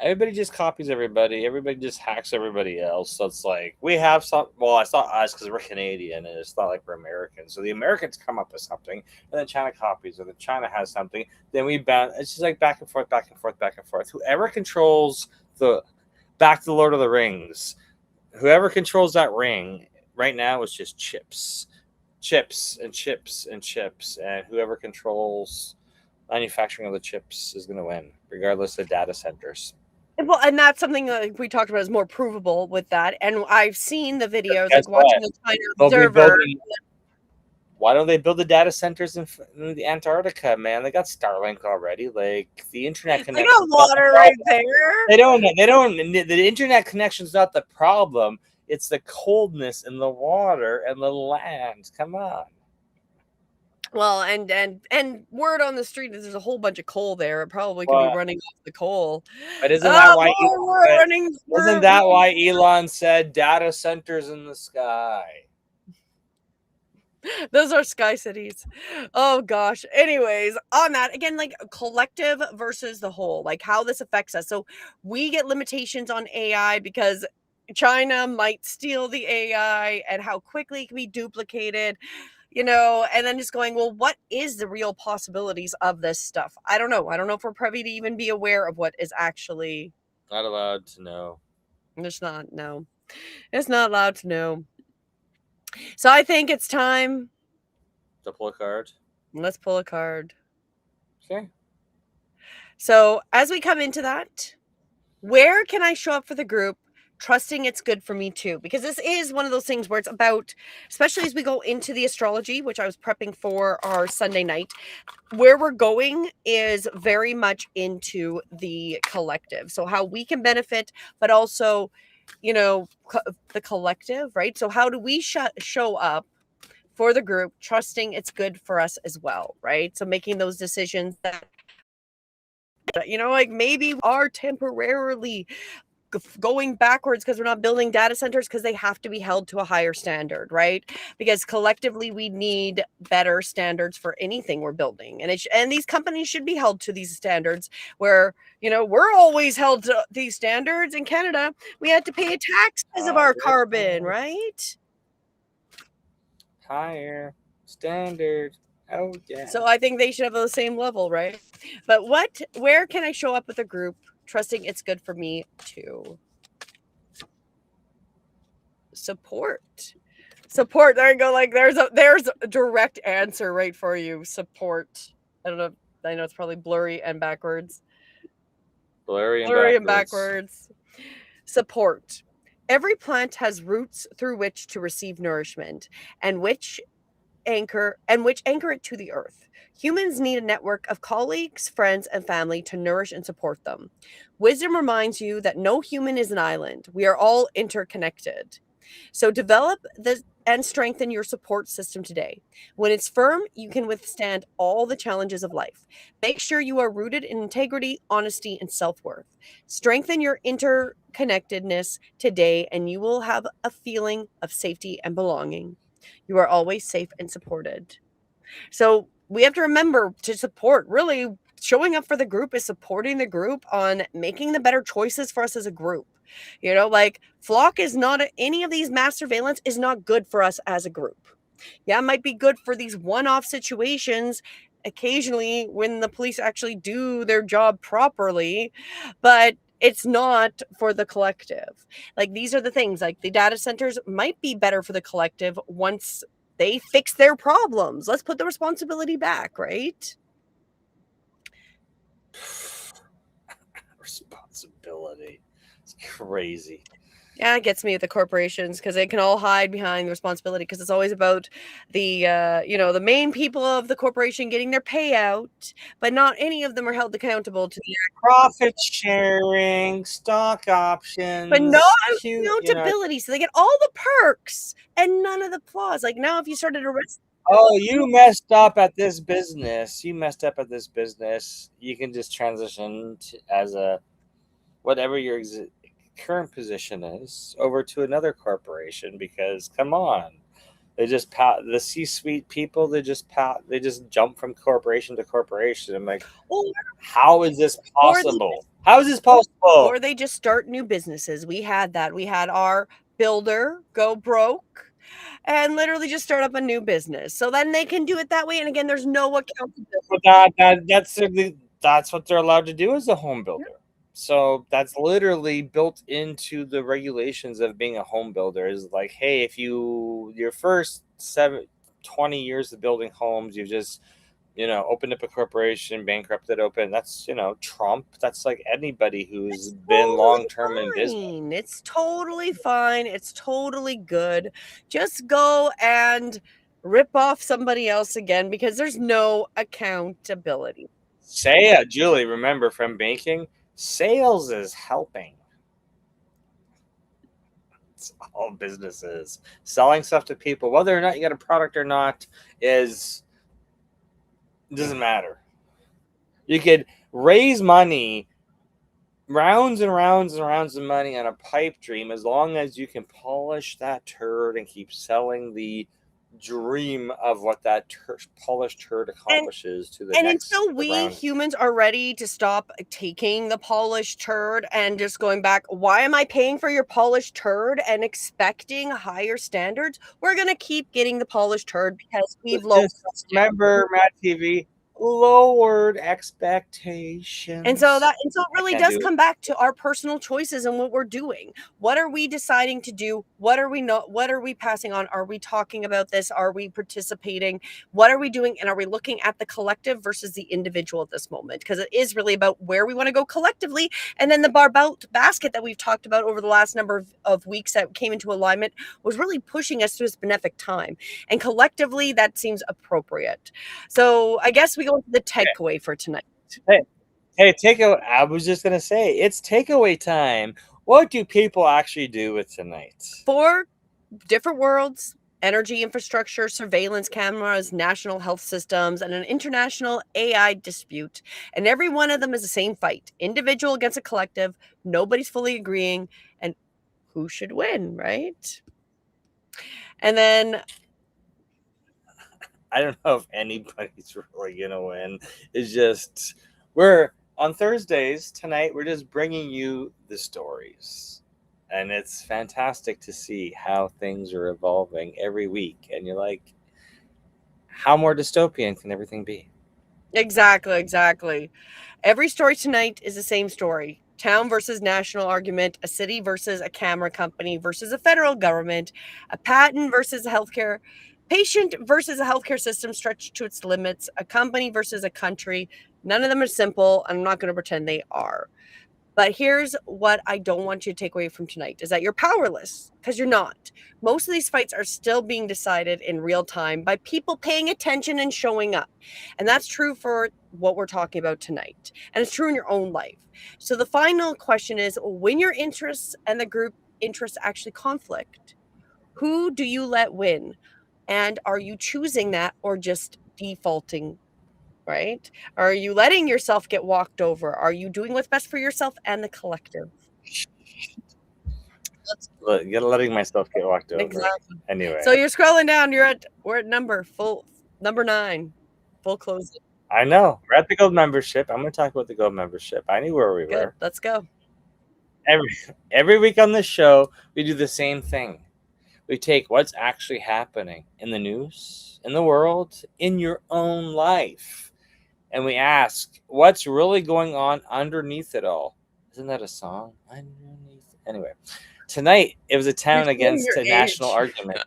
Everybody just copies everybody. Everybody just hacks everybody else. So it's like we have some. Well, it's not us because we're Canadian, and it's not like we're Americans. So the Americans come up with something, and then China copies, or then China has something. Then we ban. It's just like back and forth, back and forth, back and forth. Whoever controls the back to the Lord of the Rings, whoever controls that ring right now is just chips, chips and chips and chips, and whoever controls manufacturing of the chips is going to win, regardless of data centers. Well, and that's something that we talked about is more provable with that. And I've seen the videos, Guess like what? watching the China They'll be Observer. building. Why don't they build the data centers in the Antarctica, man? They got Starlink already. Like the internet They got connection. water right there. They don't. They don't. The internet connection's not the problem. It's the coldness in the water and the land. Come on. Well, and word on the street is there's a whole bunch of coal there. It probably could be Well, running off the coal. but isn't that Oh, why? we're running. Isn't that why Elon said data centers in the sky? Those are sky cities. Oh gosh. Anyways, on that again, like collective versus the whole, like how this affects us. So we get limitations on AI because China might steal the AI and how quickly it can be duplicated, and then just going, well, what is the real possibilities of this stuff? I don't know. I don't know if we're privy to even be aware of what is actually. Not allowed to know. It's not. No, it's not allowed to know. So I think it's time. To pull a card. Let's pull a card. Okay. So as we come into that, where can I show up for the group trusting it's good for me too? Because this is one of those things where it's about, especially as we go into the astrology, which I was prepping for our Sunday night, where we're going is very much into the collective. So how we can benefit, but also, the collective, right? So how do we show up for the group, trusting it's good for us as well, right? So making those decisions that, like maybe are temporarily going backwards because we're not building data centers because they have to be held to a higher standard, right? Because collectively we need better standards for anything we're building, and these companies should be held to these standards. Where we're always held to these standards in Canada. We had to pay a tax because of our carbon, right? Higher standard. Oh yeah. So I think they should have the same level, right? But where can I show up with a group trusting it's good for me too? Support. There you go. Like there's a direct answer right for you. Support. I don't know. I know it's probably blurry and backwards. Blurry and backwards. Support. Every plant has roots through which to receive nourishment, and which anchor it to the earth. Humans need a network of colleagues, friends, and family to nourish and support them. Wisdom reminds you that no human is an island. We are all interconnected. So develop and strengthen your support system today. When it's firm, you can withstand all the challenges of life. Make sure you are rooted in integrity, honesty, and self-worth. Strengthen your interconnectedness today, and you will have a feeling of safety and belonging. You are always safe and supported. So we have to remember to support. Really, showing up for the group is supporting the group on making the better choices for us as a group. Like flock is not any of these mass surveillance is not good for us as a group. Yeah, it might be good for these one-off situations occasionally when the police actually do their job properly, but it's not for the collective. Like these are the things, like the data centers might be better for the collective once they fix their problems. Let's put the responsibility back, right? Responsibility. It's crazy. Yeah, it gets me with the corporations because they can all hide behind the responsibility because it's always about the, the main people of the corporation getting their payout, but not any of them are held accountable to the Profit sharing, stock options, but no accountability. So they get all the perks and none of the flaws. Like now, if you started a risk. Oh, you messed up at this business. You can just transition as a whatever your current position is over to another corporation because come on, they just the C-suite people. They just jump from corporation to corporation. I'm like, how is this possible? How is this possible? Or they just start new businesses. We had that. We had our builder go broke and literally just start up a new business. So then they can do it that way. And again, there's no accountability. But that's what they're allowed to do as a home builder. So that's literally built into the regulations of being a home builder. Is like, hey, if your first 20 years of building homes, you just opened up a corporation, bankrupted open. That's Trump. That's like anybody who's been long term in business. It's totally fine. It's totally good. Just go and rip off somebody else again because there's no accountability. Julie, remember from banking, sales is helping. It's all businesses. Selling stuff to people, whether or not you got a product or not, doesn't matter. You could raise money, rounds and rounds and rounds of money on a pipe dream, as long as you can polish that turd and keep selling the dream of what that polished turd accomplishes to the and next until we round. humans are ready to stop taking the polished turd and just going back, why am I paying for your polished turd and expecting higher standards? We're going to keep getting the polished turd because we've lowered. Remember, Matt TV, lowered expectations. And so it really does come back to our personal choices and what we're doing. What are we deciding to do? What are we passing on? Are we talking about this? Are we participating? What are we doing? And are we looking at the collective versus the individual at this moment? Because it is really about where we want to go collectively. And then the barbell basket that we've talked about over the last number of weeks that came into alignment was really pushing us to this benefic time. And collectively, that seems appropriate. So I guess we go into the takeaway for tonight. Hey, takeaway. I was just gonna say it's takeaway time. What do people actually do with tonight? 4 different worlds: energy infrastructure, surveillance cameras, national health systems, and an international AI dispute. And every one of them is the same fight: individual against a collective. Nobody's fully agreeing, and who should win, right? And then I don't know if anybody's really gonna win. It's just we're on Thursdays tonight. We're just bringing you the stories, and it's fantastic to see how things are evolving every week. And you're like, how more dystopian can everything be? Exactly. Every story tonight is the same story: town versus national argument, a city versus a camera company versus a federal government, a patent versus a healthcare patient versus a healthcare system stretched to its limits, a company versus a country. None of them are simple. I'm not going to pretend they are. But here's what I don't want you to take away from tonight is that you're powerless, because you're not. Most of these fights are still being decided in real time by people paying attention and showing up. And that's true for what we're talking about tonight. And it's true in your own life. So the final question is, when your interests and the group interests actually conflict, who do you let win? And are you choosing that or just defaulting? Right? Are you letting yourself get walked over? Are you doing what's best for yourself and the collective? Letting myself get walked over. Exactly. Anyway. So you're scrolling down. We're at number 9, full closing. I know. We're at the gold membership. I'm going to talk about the gold membership. I knew where we were. Let's go. Every week on this show, we do the same thing. We take what's actually happening in the news, in the world, in your own life, and we ask what's really going on underneath it all. Isn't that a song? Underneath. Anyway, tonight it was a town against a national argument.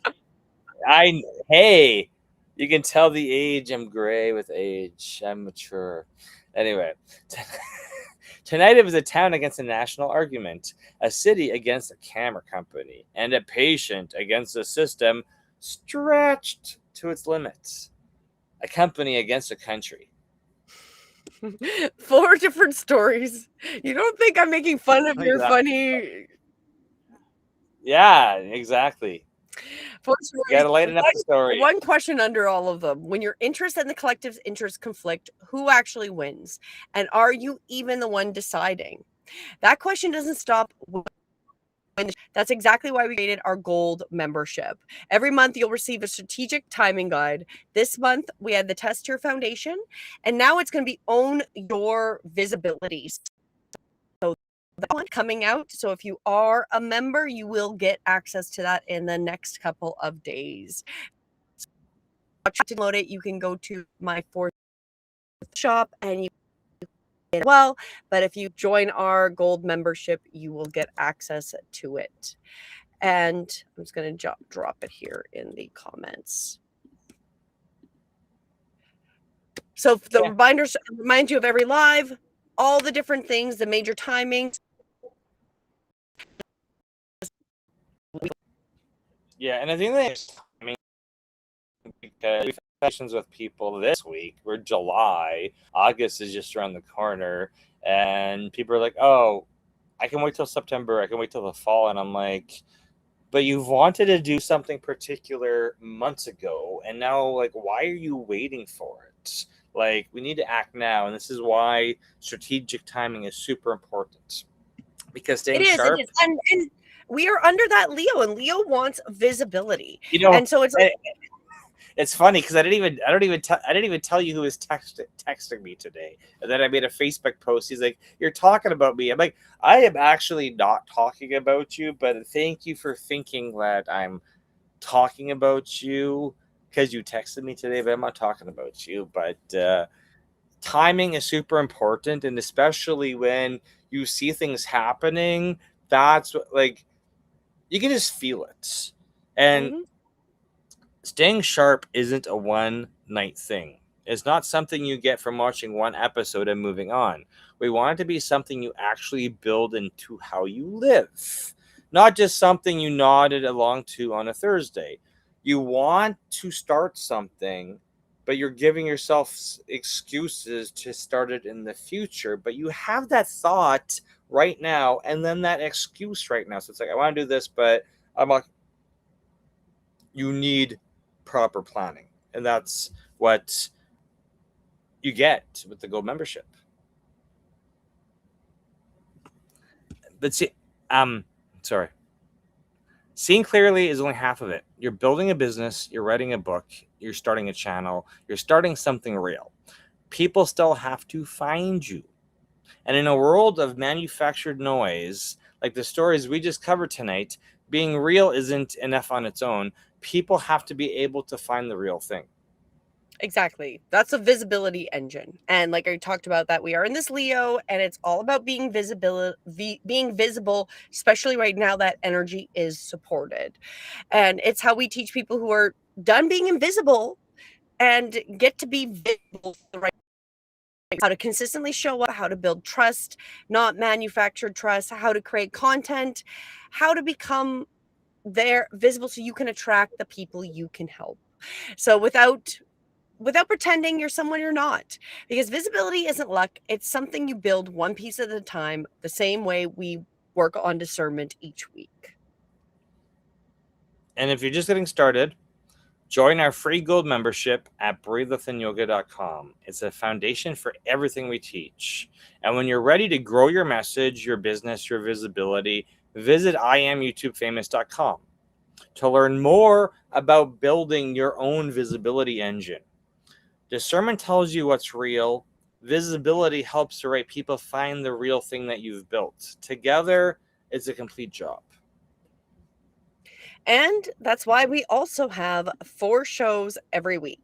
Hey, you can tell the age. I'm gray with age. I'm mature. Anyway, tonight it was a town against a national argument, a city against a camera company, and a patient against a system stretched to its limits. A company against a country. 4 different stories. You don't think I'm making fun of your funny? Yeah, exactly. 4 stories. You gotta lighten up the story. One question under all of them: when your interest and the collective's interest conflict, who actually wins? And are you even the one deciding? That question doesn't stop. That's exactly why we created our gold membership. Every month you'll receive a strategic timing guide. This month we had the test your foundation, and now it's going to be own your visibility. that one coming out. So if you are a member, you will get access to that in the next couple of days. To download it, you can go to my fourth shop and you get it well. But if you join our gold membership, you will get access to it. And I'm just going to drop it here in the comments. So the reminders remind you of every live, all the different things, the major timings. Yeah, and I think that because we've had sessions with people this week. We're July, August is just around the corner, and people are like, "Oh, I can wait till September. I can wait till the fall," and I'm like, "But you've wanted to do something particular months ago, and now, like, why are you waiting for it? Like, we need to act now, and this is why strategic timing is super important because staying sharp." It is, and we are under that Leo, and Leo wants visibility, You know, and so it's like, it's funny because I didn't even tell you who was texting me today. And then I made a Facebook post. He's like, "You're talking about me." I'm like, "I am actually not talking about you, but thank you for thinking that I'm talking about you because you texted me today, but I'm not talking about you." But timing is super important, and especially when you see things happening, that's what, like, you can just feel it. And staying sharp isn't a one night thing. It's not something you get from watching one episode and moving on. We want it to be something you actually build into how you live, not just something you nodded along to on a Thursday. You want to start something, but you're giving yourself excuses to start it in the future. But you have that thought right now and then that excuse right now. So it's like, I want to do this, but I'm like, you need proper planning, and that's what you get with the gold membership. But see, sorry, seeing clearly is only half of it. You're building a business, you're writing a book, you're starting a channel, you're starting something real. People still have to find you, and in a world of manufactured noise like the stories we just covered tonight, being real isn't enough on its own. People have to be able to find the real thing. exactly. That's a visibility engine. And like I talked about, that we are in this Leo, and it's all about being visible, especially right now that energy is supported. And it's how we teach people who are done being invisible and get to be visible for the right, how to consistently show up, how to build trust, not manufactured trust, how to create content, how to become there visible so you can attract the people you can help. So without pretending you're someone you're not, because visibility isn't luck. It's something you build one piece at a time, the same way we work on discernment each week. And if you're just getting started, join our free gold membership at breathewithinyoga.com. It's a foundation for everything we teach. And when you're ready to grow your message, your business, your visibility, visit IamYouTubeFamous.com to learn more about building your own visibility engine. Discernment tells you what's real. Visibility helps the right people find the real thing that you've built. Together, it's a complete job. And that's why we also have 4 shows every week.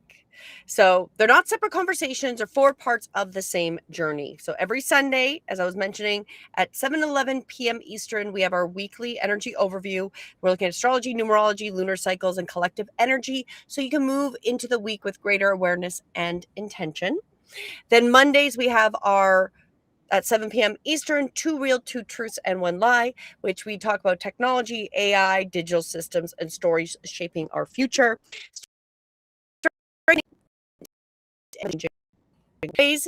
So they're not separate conversations or 4 parts of the same journey. So every Sunday, as I was mentioning, at 7:11 p.m. Eastern, we have our weekly energy overview. We're looking at astrology, numerology, lunar cycles, and collective energy, so you can move into the week with greater awareness and intention. Then Mondays, we have our at 7 p.m. Eastern, 2 Real, 2 Truths, and 1 Lie, which we talk about technology, AI, digital systems, and stories shaping our future.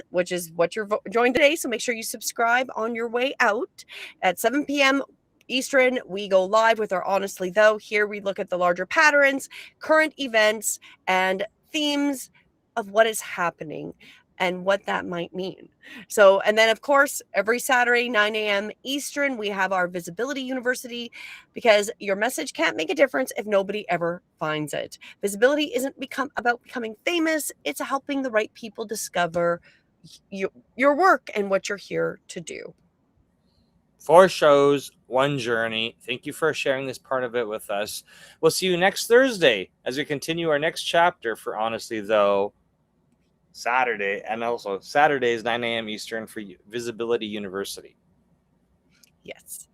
Which is what you're joined today. So make sure you subscribe on your way out. At 7 p.m. Eastern, we go live with our Honestly Though. Here we look at the larger patterns, current events, and themes of what is happening and what that might mean. So, and then of course, every Saturday, 9 a.m. Eastern, we have our Visibility University, because your message can't make a difference if nobody ever finds it. Visibility isn't about becoming famous. It's helping the right people discover your work and what you're here to do. 4 shows, 1 journey. Thank you for sharing this part of it with us. We'll see you next Thursday as we continue our next chapter for Honestly Though Saturday, and also Saturdays 9 a.m. Eastern for Visibility University. Yes.